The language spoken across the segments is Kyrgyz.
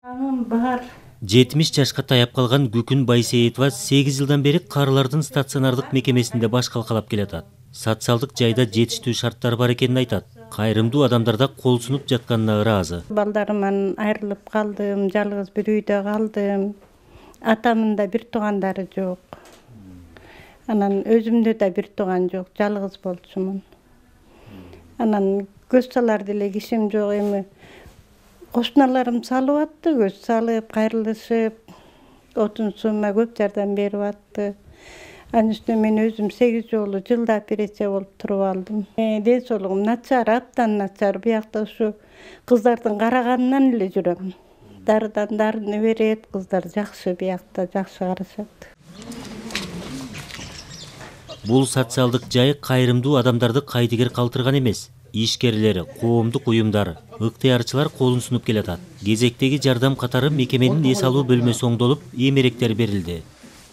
Бар. 70 жашка таяп калган Гүкүн Байсейитова 8 жылдан бери карылардын стационардык мекемесинде баш калкалап келатат. Социалдык жайда жетиштүү шарттар бар экенин айтат. Кайрымдуу адамдарда кол сунуп жатканына ыраазы. Балдарыман айрылып калдым, жалгыз бир үйдө калдым. Атамын да бир туугандары жок. Анан өзүмдө да бир тууган жок, жалгыз болчумун. Анан көз салар деле кишим жок эми. Кошуналарым салып атты, көз салып, кайрылышып, отун суума көп жардам берип атты. Анын үстүнө мен өзүм 8 жолу жылда операция болуп туруп алдым. Ден соолугум начар, абдан начар. Биякта ушу кыздардын караганынан эле жүрөм. Дарыдан дарыны берет, кыздар жакшы, биякта жакшы карашат. Бул социалдык жай кайрымдуу адамдарды кайдыгер калтырган эмес. Ишкерлери, коомдук уюмдар, ыктыярчылар колун сунуп келатат. Кезектеги жардам катары мекеменин эс алуу бөлмөсү оңдолуп, эмеректер берилди.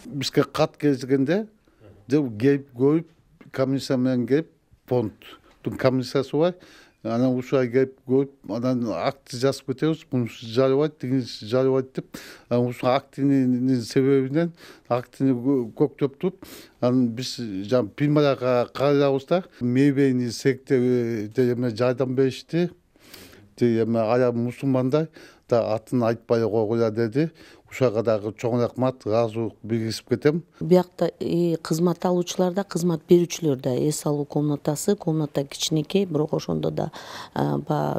Бизге кат келгенде келип коюп, комиссия менен келип, фонддун комиссиясы бар. Анан ушуга келип коюп, анан акт жазып кетебиз, мунусу жарыбайт, тигиниси жарыбайт деп. Анан ушул актинин себебинен актини көктөп туруп, анан биз пимарага кайрабыз да, мейбейни сектеге жардам беришти. Эми ара мусулмандар да атын айтпай койгула деди. Ушага дагы чоң рахмат, ыраазылык билгизип кетем. Биякта кызмат алуучулар да, кызмат берүүчүлөр да эс алуу комнатасы, комната кичинекей, бирок ошондо да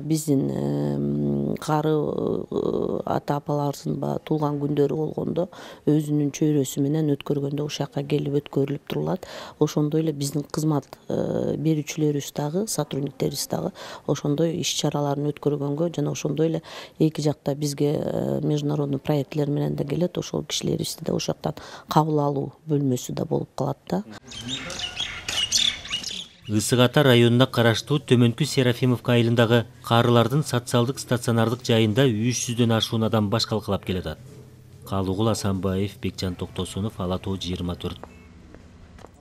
биздин кары ата апаларыбыздын туулган күндөрү болгондо өзүнүн чөйрөсү менен өткөргөндө ушакка келип өткөрүлүп турулат. Ошондой эле биздин кызмат берүүчүлөрүбүз дагы, сотрудниктерибиз дагы ошондой иш чараларын өткөргөнгө жана ошондой эле эки жакта бизге международный проектлер менен да келет, ошол кишилерибизди да ошоктон кабыл алуу бөлмөсү да болуп калат да. Ысык Ата районуна караштуу Төмөнкү Серафимовка айылындагы карылардын социалдык стационардык жайында 300дөн ашуун адам баш калкалап келатат. Калыгул Асанбаев, Бекжан Токтосунов, Ала Тоо 24.